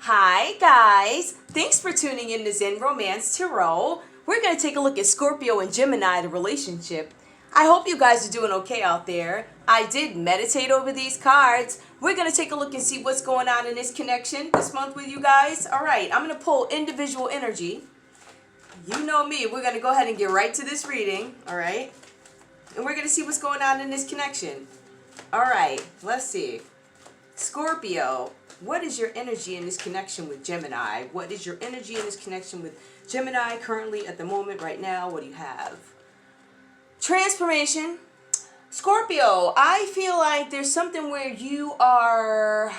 Hi guys, thanks for tuning in to Zen Romance Tarot. We're going to take a look at Scorpio and Gemini, the relationship. I hope you guys are doing okay out there. I did meditate over these cards. We're going to take a look and see what's going on in this connection this month with you guys. Alright, I'm going to pull individual energy. You know me, we're going to go ahead and get right to this reading. Alright, and we're going to see what's going on in this connection. Alright, let's see. Scorpio, what is your energy in this connection with Gemini? What is your energy in this connection with Gemini currently at the moment right now? What do you have? Transformation. Scorpio, I feel like there's something where you are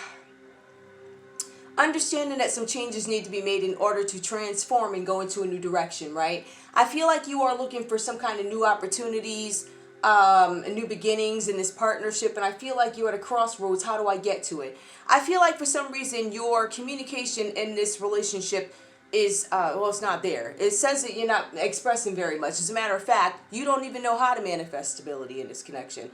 understanding that some changes need to be made in order to transform and go into a new direction, right? I feel like you are looking for some kind of new opportunities, new beginnings in this partnership, and I feel like you're at a crossroads. How do I get to it? I feel like for some reason your communication in this relationship is, well, it's not there. It says that you're not expressing very much. As a matter of fact, you don't even know how to manifest stability in this connection.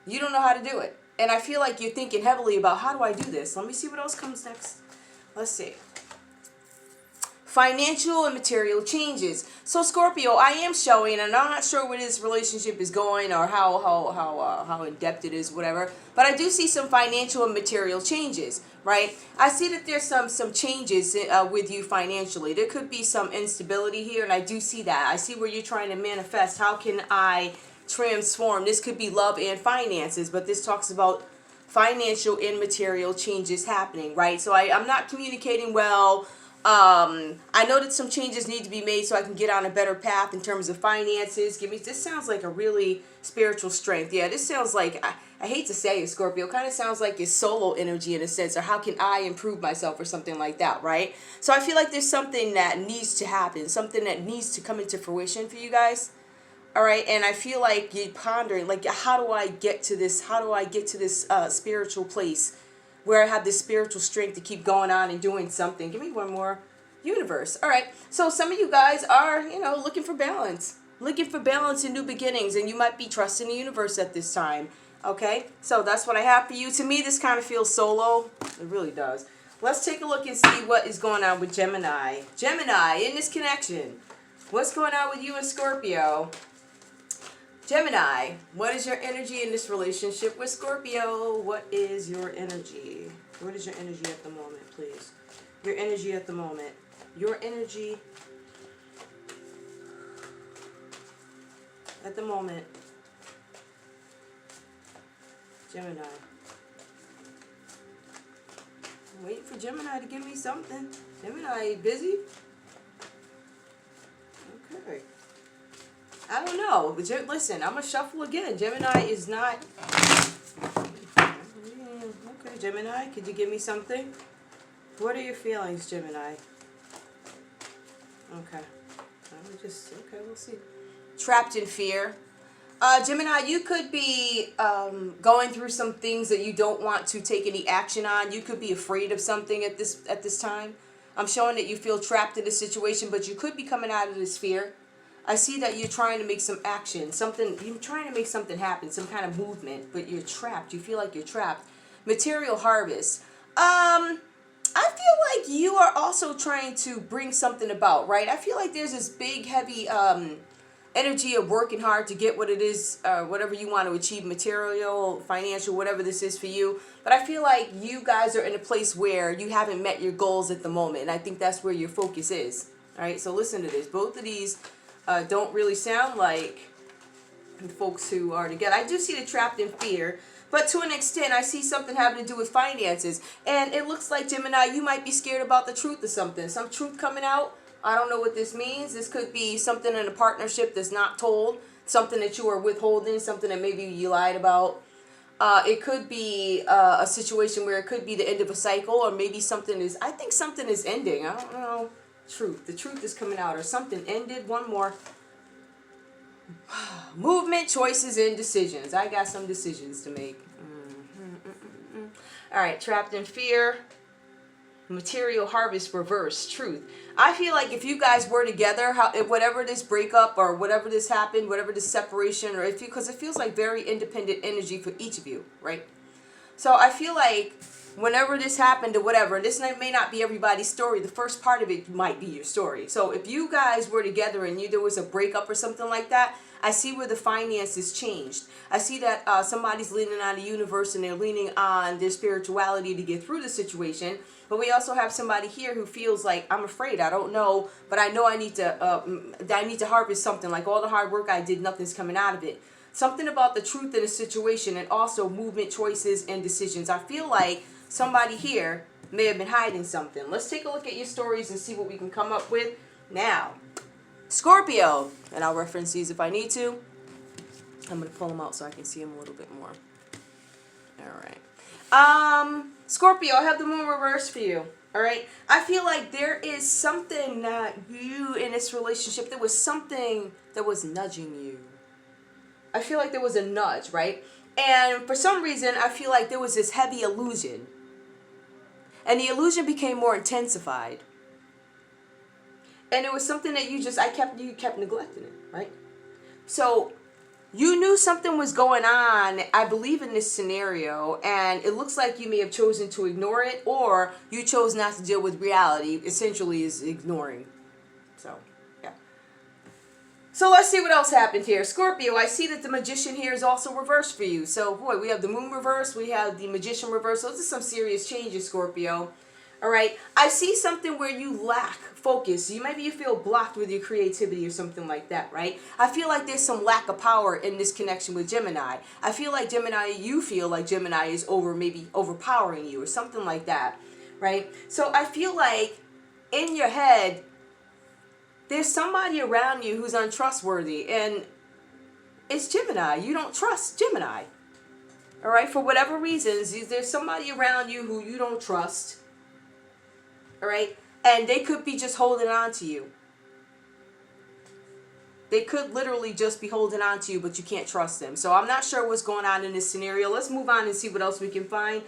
You don't know how to do it. And I feel like you're thinking heavily about, how do I do this? Let me see what else comes next. Let's see. Financial and material changes. So Scorpio, I am showing, and I'm not sure where this relationship is going or how in depth it is, whatever. But I do see some financial and material changes, right? I see that there's some changes with you financially. There could be some instability here, and I do see that. I see where you're trying to manifest. How can I transform? This could be love and finances, but this talks about financial and material changes happening, right? So I'm not communicating well. I know that some changes need to be made so I can get on a better path in terms of finances. This sounds like a really spiritual strength. Yeah, this sounds like, I hate to say it, Scorpio, kind of sounds like it's solo energy in a sense, or how can I improve myself or something like that, right? So I feel like there's something that needs to happen, something that needs to come into fruition for you guys. All right, and I feel like you're pondering, like, how do I get to this? How do I get to this spiritual place where I have this spiritual strength to keep going on and doing something? Give me one more. Universe. All right, so some of you guys are, looking for balance. Looking for balance and new beginnings, and you might be trusting the universe at this time. Okay, so that's what I have for you. To me, this kind of feels solo. It really does. Let's take a look and see what is going on with Gemini. Gemini, in this connection, what's going on with you and Scorpio? Gemini, what is your energy in this relationship with Scorpio? What is your energy? What is your energy at the moment, please? Your energy at the moment. Your energy at the moment. Gemini. I'm waiting for Gemini to give me something. Gemini, busy? Okay. I don't know. But listen, I'm going to shuffle again. Gemini is not... Okay, Gemini, could you give me something? What are your feelings, Gemini? Okay. We'll see. Trapped in fear. Gemini, you could be going through some things that you don't want to take any action on. You could be afraid of something at this time. I'm showing that you feel trapped in a situation, but you could be coming out of this fear. I see that you're trying to make some action. You're trying to make something happen, some kind of movement, but you're trapped. You feel like you're trapped. Material harvest. I feel like you are also trying to bring something about, right? I feel like there's this big, heavy energy of working hard to get what it is, whatever you want to achieve, material, financial, whatever this is for you. But I feel like you guys are in a place where you haven't met your goals at the moment, and I think that's where your focus is. All right, so listen to this. Both of these don't really sound like folks who are together. I do see the trapped in fear. But to an extent, I see something having to do with finances. And it looks like, Gemini, you might be scared about the truth of something. Some truth coming out. I don't know what this means. This could be something in a partnership that's not told. Something that you are withholding. Something that maybe you lied about. It could be a situation where it could be the end of a cycle. Or maybe I think something is ending. I don't know. Truth. The truth is coming out. Or something ended. One more. Movement, choices, and decisions. I got some decisions to make. All right, trapped in fear. Material harvest reverse. Truth. I feel like if you guys were together, whatever this breakup or whatever this happened, whatever this separation, or because it feels like very independent energy for each of you, right? So I feel like whenever this happened or whatever, this may not be everybody's story. The first part of it might be your story. So if you guys were together and there was a breakup or something like that, I see where the finances changed. I see that somebody's leaning on the universe and they're leaning on their spirituality to get through the situation. But we also have somebody here who feels like, I'm afraid, I don't know, but I know I need to harvest something. Like all the hard work I did, nothing's coming out of it. Something about the truth in the situation, and also movement, choices, and decisions. I feel like somebody here may have been hiding something. Let's take a look at your stories and see what we can come up with now. Scorpio, and I'll reference these if I need to. I'm going to pull them out so I can see them a little bit more. All right. Scorpio, I have the moon reversed for you. All right. I feel like there is something that you in this relationship, there was something that was nudging you. I feel like there was a nudge, right? And for some reason, I feel like there was this heavy illusion. And the illusion became more intensified. And it was something that you kept neglecting it, right? So you knew something was going on, I believe, in this scenario, and it looks like you may have chosen to ignore it, or you chose not to deal with reality, essentially is ignoring. So, yeah. So let's see what else happened here. Scorpio, I see that the Magician here is also reversed for you. So, boy, we have the Moon reversed, we have the Magician reversed. Those are some serious changes, Scorpio. All right. I see something where you lack focus. Maybe you feel blocked with your creativity or something like that, right? I feel like there's some lack of power in this connection with Gemini. I feel like you feel like Gemini is maybe overpowering you or something like that, right? So I feel like in your head, there's somebody around you who's untrustworthy, and it's Gemini. You don't trust Gemini. All right. For whatever reasons, there's somebody around you who you don't trust. All right. And they could be just holding on to you. They could literally just be holding on to you, but you can't trust them. So I'm not sure what's going on in this scenario. Let's move on and see what else we can find.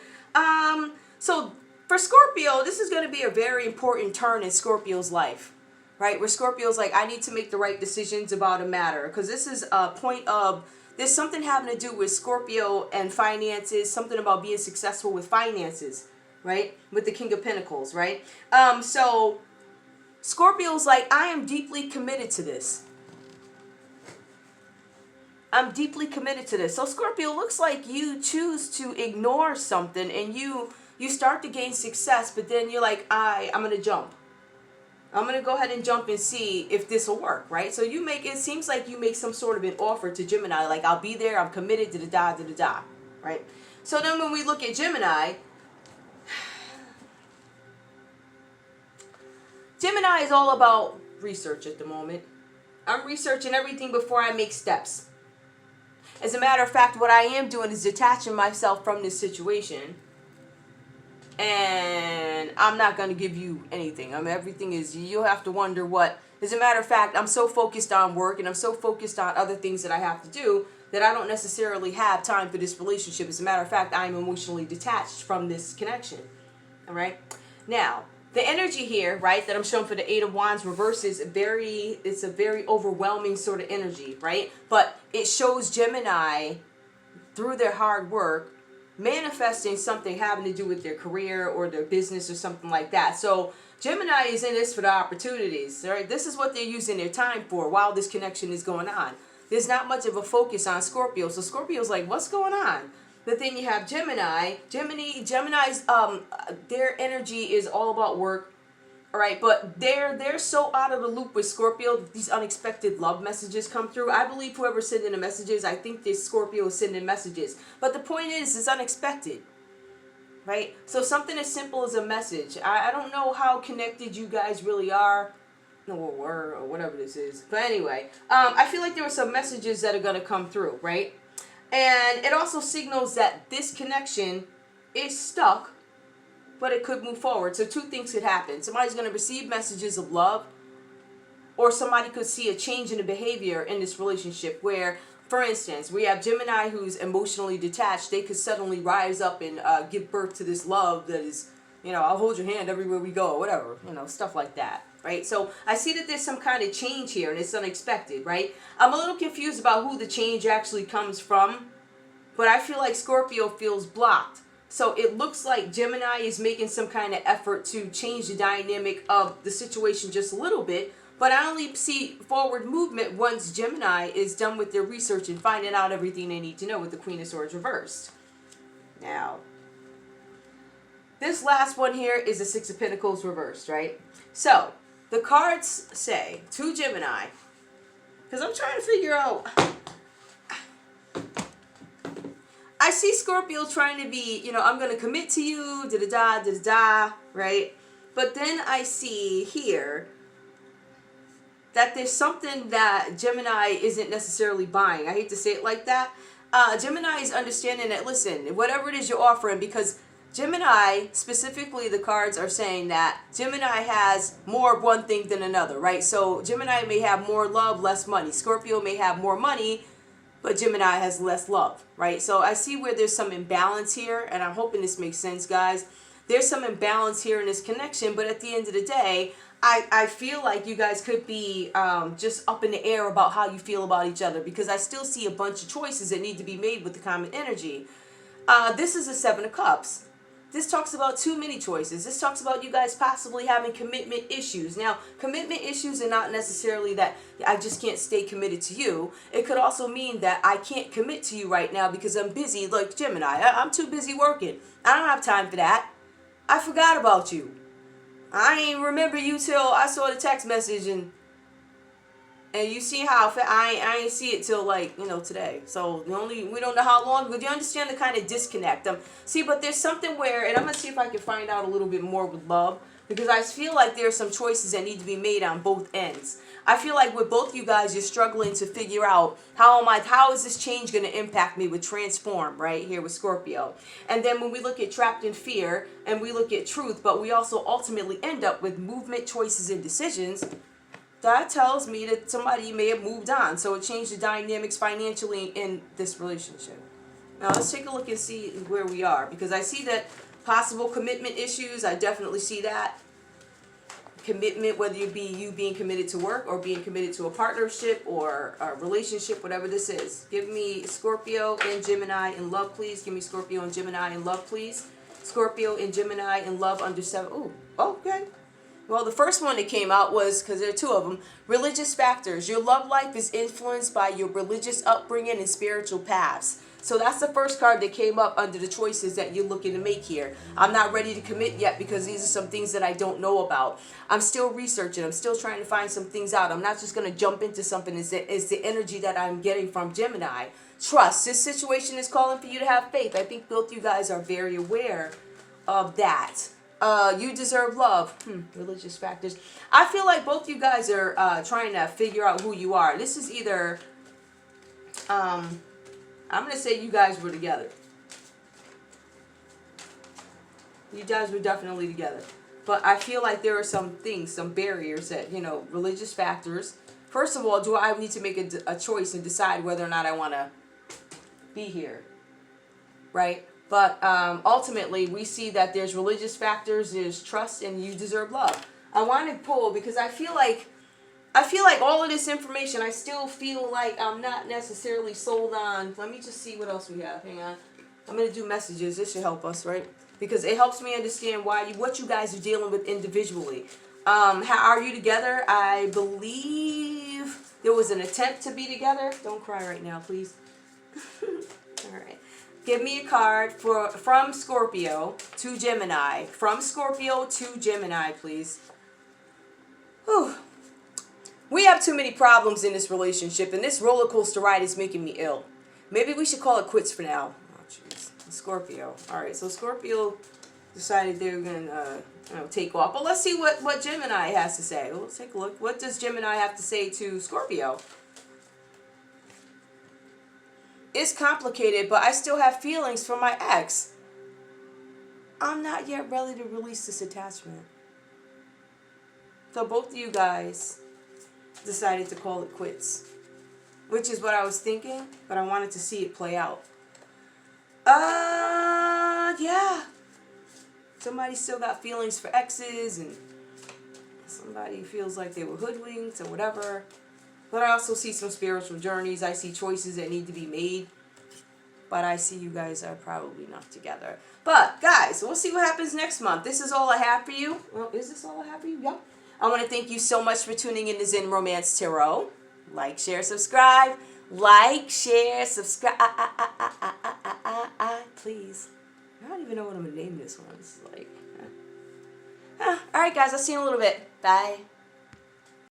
So for Scorpio, this is going to be a very important turn in Scorpio's life, right? Where Scorpio's like, I need to make the right decisions about a matter, because this is a point of, there's something having to do with Scorpio and finances, something about being successful with finances, right? With the King of Pentacles, right? So Scorpio's like, I am deeply committed to this. I'm deeply committed to this. So Scorpio, looks like you choose to ignore something, and you start to gain success, but then you're like, I'm going to jump. I'm going to go ahead and jump and see if this will work, right? So it seems like you make some sort of an offer to Gemini, like, I'll be there, I'm committed, da-da-da, right? So then when we look at Gemini, Gemini is all about research at the moment. I'm researching everything before I make steps. As a matter of fact, what I am doing is detaching myself from this situation. And I'm not going to give you anything. I mean, everything is, you'll have to wonder what. As a matter of fact, I'm so focused on work and I'm so focused on other things that I have to do that I don't necessarily have time for this relationship. As a matter of fact, I'm emotionally detached from this connection. All right. Now, the energy here, right, that I'm showing for the Eight of Wands reverse is it's a very overwhelming sort of energy, right? But it shows Gemini, through their hard work, manifesting something having to do with their career or their business or something like that. So Gemini is in this for the opportunities, right? This is what they're using their time for while this connection is going on. There's not much of a focus on Scorpio. So Scorpio's like, what's going on? But then you have Gemini. Gemini's their energy is all about work, all right? But they're so out of the loop with Scorpio. These unexpected love messages come through. I believe whoever's sending the messages, I think this Scorpio is sending messages. But the point is, it's unexpected, right? So something as simple as a message. I don't know how connected you guys really are, or were, or whatever this is. But anyway, I feel like there are some messages that are going to come through, right? And it also signals that this connection is stuck, but it could move forward. So two things could happen. Somebody's going to receive messages of love, or somebody could see a change in the behavior in this relationship where, for instance, we have Gemini who's emotionally detached. They could suddenly rise up and give birth to this love that is, I'll hold your hand everywhere we go, or whatever, stuff like that. Right? So I see that there's some kind of change here, and it's unexpected, right? I'm a little confused about who the change actually comes from, but I feel like Scorpio feels blocked. So it looks like Gemini is making some kind of effort to change the dynamic of the situation just a little bit. But I only see forward movement once Gemini is done with their research and finding out everything they need to know with the Queen of Swords reversed. Now, this last one here is the Six of Pentacles reversed, right? So, the cards say to Gemini, because I'm trying to figure out, I see Scorpio trying to be, I'm going to commit to you, da-da-da, da-da-da, right? But then I see here that there's something that Gemini isn't necessarily buying. I hate to say it like that. Gemini is understanding that, listen, whatever it is you're offering, because Gemini, specifically the cards are saying that Gemini has more of one thing than another, right? So Gemini may have more love, less money. Scorpio may have more money, but Gemini has less love, right? So I see where there's some imbalance here, and I'm hoping this makes sense, guys. There's some imbalance here in this connection, but at the end of the day, I feel like you guys could be just up in the air about how you feel about each other, because I still see a bunch of choices that need to be made with the common energy. This is a Seven of Cups. This talks about too many choices. This talks about you guys possibly having commitment issues. Now, commitment issues are not necessarily that I just can't stay committed to you. It could also mean that I can't commit to you right now because I'm busy, like Gemini. I'm too busy working. I don't have time for that. I forgot about you. I ain't remember you till I saw the text message, and you see how I ain't see it till today. So we don't know how long, but you understand the kind of disconnect. See, but there's something where, and I'm gonna see if I can find out a little bit more with love, because I feel like there are some choices that need to be made on both ends. I feel like with both you guys, you're struggling to figure out how is this change going to impact me with transform right here with Scorpio. And then when we look at trapped in fear and we look at truth, but we also ultimately end up with movement, choices, and decisions, that tells me that somebody may have moved on. So it changed the dynamics financially in this relationship. Now let's take a look and see where we are, because I see that possible commitment issues. I definitely see that. Commitment, whether it be you being committed to work or being committed to a partnership or a relationship, whatever this is. Give me Scorpio and Gemini in love, please. Give me Scorpio and Gemini in love, please. Scorpio and Gemini in love under 7. Ooh, okay. Well, the first one that came out was, because there are two of them, religious factors. Your love life is influenced by your religious upbringing and spiritual paths. So that's the first card that came up under the choices that you're looking to make here. I'm not ready to commit yet because these are some things that I don't know about. I'm still researching. I'm still trying to find some things out. I'm not just going to jump into something. It's the energy that I'm getting from Gemini. Trust. This situation is calling for you to have faith. I think both you guys are very aware of that. You deserve love. Religious factors. I feel like both you guys are trying to figure out who you are. This is either... I'm going to say you guys were together. You guys were definitely together. But I feel like there are some things, some barriers that, religious factors. First of all, do I need to make a choice and decide whether or not I want to be here? Right? But ultimately, we see that there's religious factors, there's trust, and you deserve love. I want to pull because I feel like all of this information, I still feel like I'm not necessarily sold on. Let me just see what else we have. Hang on. I'm going to do messages. This should help us, right? Because it helps me understand what you guys are dealing with individually. How are you together? I believe there was an attempt to be together. Don't cry right now, please. All right. Give me a card from Scorpio to Gemini. From Scorpio to Gemini, please. Whew. We have too many problems in this relationship, and this roller coaster ride is making me ill. Maybe we should call it quits for now. Oh, jeez. Scorpio. All right, so Scorpio decided they were going to take off. But let's see what Gemini has to say. Let's take a look. What does Gemini have to say to Scorpio? It's complicated, but I still have feelings for my ex. I'm not yet ready to release this attachment. So both of you guys decided to call it quits, which is what I was thinking, but I wanted to see it play out. Yeah. Somebody still got feelings for exes, and somebody feels like they were hoodwinked or whatever. But I also see some spiritual journeys. I see choices that need to be made. but I see you guys are probably not together. But, guys, we'll see what happens next month. This is all I have for you. Well, is this all I have for you? Yeah. I want to thank you so much for tuning in to Zen Romance Tarot. Like, share, subscribe. Like, share, subscribe. Please. I don't even know what I'm going to name this one. It's like... All right, guys. I'll see you in a little bit. Bye.